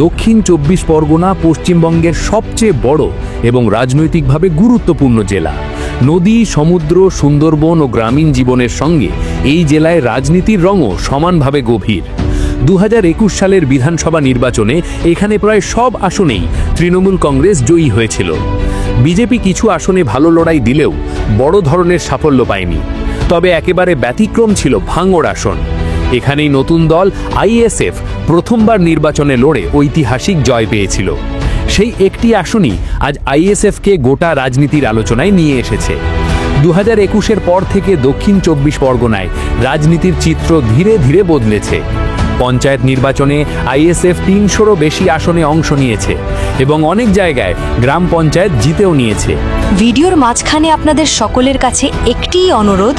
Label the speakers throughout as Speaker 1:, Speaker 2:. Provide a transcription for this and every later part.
Speaker 1: দক্ষিণ 24 পরগনা পশ্চিমবঙ্গের সবচেয়ে বড় এবং রাজনৈতিকভাবে গুরুত্বপূর্ণ জেলা। নদী, সমুদ্র, সুন্দরবন ও গ্রামীণ জীবনের সঙ্গে এই জেলায় রাজনীতির রঙও সমানভাবে গভীর। 2021 সালের বিধানসভা নির্বাচনে এখানে প্রায় সব আসনেই তৃণমূল কংগ্রেস জয়ী হয়েছিল। বিজেপি কিছু আসনে ভালো লড়াই দিলেও বড় ধরনের সাফল্য পায়নি। তবে একেবারে ব্যতিক্রম ছিল ভাঙড় আসন। এখানেই নতুন দল আইএসএফ প্রথমবার নির্বাচনে লড়ে ঐতিহাসিক জয় পেয়েছিল। সেই একটি আসনই আজ আইএসএফকে গোটা রাজনীতির আলোচনায় নিয়ে এসেছে। 2021-এর পর থেকে দক্ষিণ 24 পরগনায় রাজনীতির চিত্র ধীরে ধীরে বদলেছে। পঞ্চায়েত নির্বাচনে আইএসএফ 300-রও বেশি আসনে অংশ নিয়েছে এবং অনেক জায়গায় গ্রাম পঞ্চায়েত জিতেও নিয়েছে।
Speaker 2: ভিডিওর মাঝখানে আপনাদের সকলের কাছে একটিই অনুরোধ,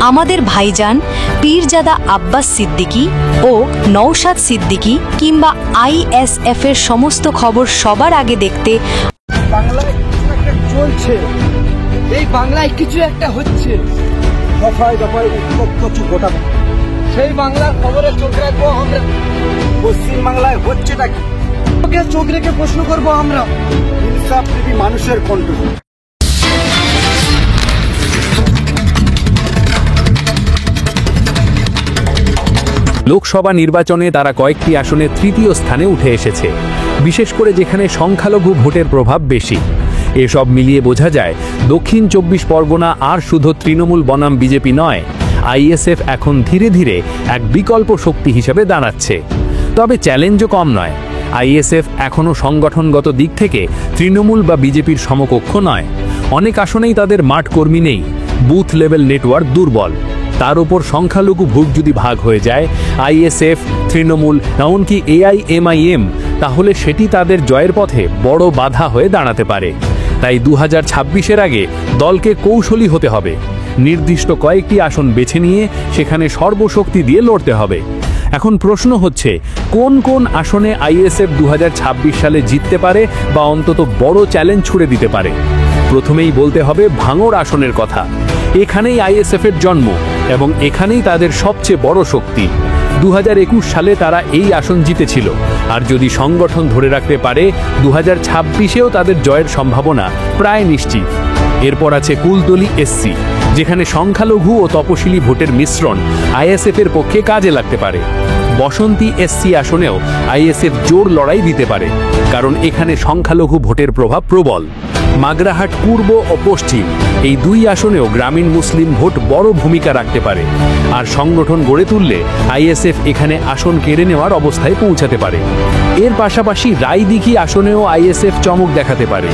Speaker 2: আমাদের ভাইজান পীরজাদা আব্বাস সিদ্দিকী ও নওশাদ সিদ্দিকী কিংবা আইএসএফ এর সমস্ত খবর সবার আগে দেখতে
Speaker 3: বাংলায় কিছু একটা চলছে, এই বাংলায় কিছু একটা হচ্ছে, দফায় দফায় উৎপত্তি গোটা সেই বাংলার খবরে চোখ রাখবো আমরা। পশ্চিম বাংলায় হচ্ছেটা কি চোখ রেখে প্রশ্ন করবো আমরা। ইনসাফপ্রীতি মানুষের কণ্ঠ।
Speaker 1: লোকসভা নির্বাচনে তারা কয়েকটি আসনে তৃতীয় স্থানে উঠে এসেছে, বিশেষ করে যেখানে সংখ্যালঘু ভোটের প্রভাব বেশি। এসব মিলিয়ে বোঝা যায় দক্ষিণ 24 পরগনা আর শুধু তৃণমূল বনাম বিজেপি নয়, আইএসএফ এখন ধীরে ধীরে এক বিকল্প শক্তি হিসেবে দাঁড়াচ্ছে। তবে চ্যালেঞ্জও কম নয়। আইএসএফ এখনও সংগঠনগত দিক থেকে তৃণমূল বা বিজেপির সমকক্ষ নয়। অনেক আসনেই তাদের মাঠ কর্মী নেই, বুথ লেভেল নেটওয়ার্ক দুর্বল। তার উপর সংখ্যালঘু ভোট যদি ভাগ হয়ে যায় আইএসএফ, তৃণমূল, এমনকি এআইএমআইএম, তাহলে সেটি তাদের জয়ের পথে বড় বাধা হয়ে দাঁড়াতে পারে। তাই 2026-এর আগে দলকে কৌশলী হতে হবে। নির্দিষ্ট কয়েকটি আসন বেছে নিয়ে সেখানে সর্বশক্তি দিয়ে লড়তে হবে। এখন প্রশ্ন হচ্ছে, কোন কোন আসনে আইএসএফ 2026 সালে জিততে পারে বা অন্তত বড় চ্যালেঞ্জ ছুড়ে দিতে পারে। প্রথমেই বলতে হবে ভাঙড় আসনের কথা। এখানেই আইএসএফের জন্ম এবং এখানেই তাদের সবচেয়ে বড় শক্তি। 2021 সালে তারা এই আসন জিতেছিল, আর যদি সংগঠন ধরে রাখতে পারে 2026-এও তাদের জয়ের সম্ভাবনা প্রায় নিশ্চিত। এরপর আছে কুলতলি এসসি, যেখানে সংখ্যালঘু ও তপশিলি ভোটের মিশ্রণ আইএসএফের পক্ষে কাজে লাগতে পারে। বসন্তী এসসি আসনেও আইএসএফ জোর লড়াই দিতে পারে, কারণ এখানে সংখ্যালঘু ভোটের প্রভাব প্রবল। মাগরাহাট পূর্ব ও পশ্চিম, এই দুই আসনেও গ্রামীণ মুসলিম ভোট বড় ভূমিকা রাখতে পারে, আর সংগঠন গড়ে তুললে আইএসএফ এখানে আসন কেড়ে নেওয়ার অবস্থায় পৌঁছাতে পারে। এর পাশাপাশি রায়দিঘি আসনেও আইএসএফ চমক দেখাতে পারে।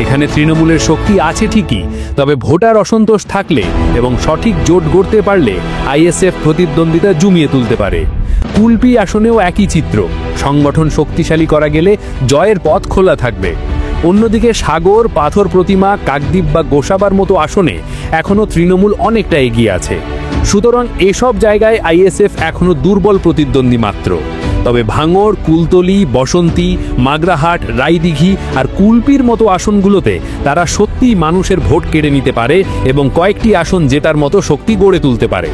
Speaker 1: এখানে তৃণমূলের শক্তি আছে ঠিকই, তবে ভোটার অসন্তোষ থাকলে এবং সঠিক জোট গড়তে পারলে আইএসএফ প্রতিদ্বন্দ্বিতা জমিয়ে তুলতে পারে। কুলপি আসনেও একই চিত্র, সংগঠন শক্তিশালী করা গেলে জয়ের পথ খোলা থাকবে। অন্যদিকে সাগর, পাথর প্রতিমা, কাকদ্বীপ বা গোসাবার মতো আসনে এখনও তৃণমূল অনেকটা এগিয়ে আছে। সুতরাং এসব জায়গায় আইএসএফ এখনও দুর্বল প্রতিদ্বন্দ্বী মাত্র। তবে ভাঙড়, কুলতলি, বসন্তী, মাগরাহাট, রায়দিঘি আর কুলপির মতো আসনগুলোতে তারা সত্যিই মানুষের ভোট কেড়ে নিতে পারে এবং কয়েকটি আসন জেতার মতো শক্তি গড়ে তুলতে পারে।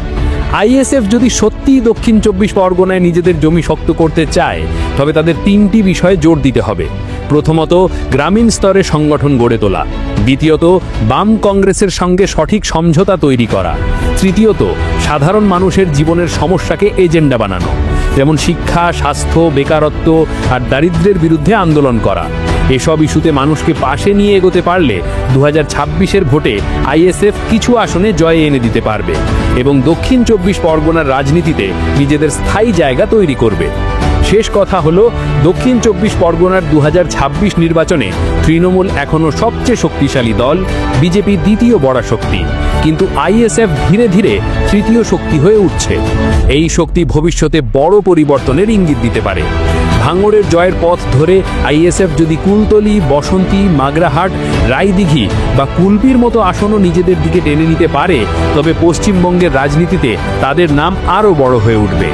Speaker 1: আইএসএফ যদি সত্যিই দক্ষিণ 24 পরগনায় নিজেদের জমি শক্ত করতে চায়, তবে তাদের 3টি বিষয়ে জোর দিতে হবে। প্রথমত, গ্রামীণ স্তরে সংগঠন গড়ে তোলা। দ্বিতীয়ত, বাম কংগ্রেসের সঙ্গে সঠিক সমঝোতা তৈরি করা। তৃতীয়ত, সাধারণ মানুষের জীবনের সমস্যাকে এজেন্ডা বানানো, যেমন শিক্ষা, স্বাস্থ্য, বেকারত্ব আর দারিদ্র্যের বিরুদ্ধে আন্দোলন করা। এসব ইস্যুতে মানুষকে পাশে নিয়ে এগোতে পারলে 2026-এর ভোটে আইএসএফ কিছু আসনে জয় এনে দিতে পারবে এবং দক্ষিণ 24 পরগনার রাজনীতিতে নিজেদের স্থায়ী জায়গা তৈরি করবে। শেষ কথা হলো, দক্ষিণ 24 পরগনার 2026 নির্বাচনে তৃণমূল এখনও সবচেয়ে শক্তিশালী দল, বিজেপি দ্বিতীয় বড় শক্তি, কিন্তু আইএসএফ ধীরে ধীরে তৃতীয় শক্তি হয়ে উঠছে। এই শক্তি ভবিষ্যতে বড় পরিবর্তনের ইঙ্গিত দিতে পারে। ভাঙড়ের জয়ের পথ ধরে আইএসএফ যদি কুলতলি, বসন্তী, মাগরাহাট, রায়দিঘি বা কুলপির মতো আসনও নিজেদের দিকে টেনে নিতে পারে, তবে পশ্চিমবঙ্গের রাজনীতিতে তাদের নাম আরও বড় হয়ে উঠবে।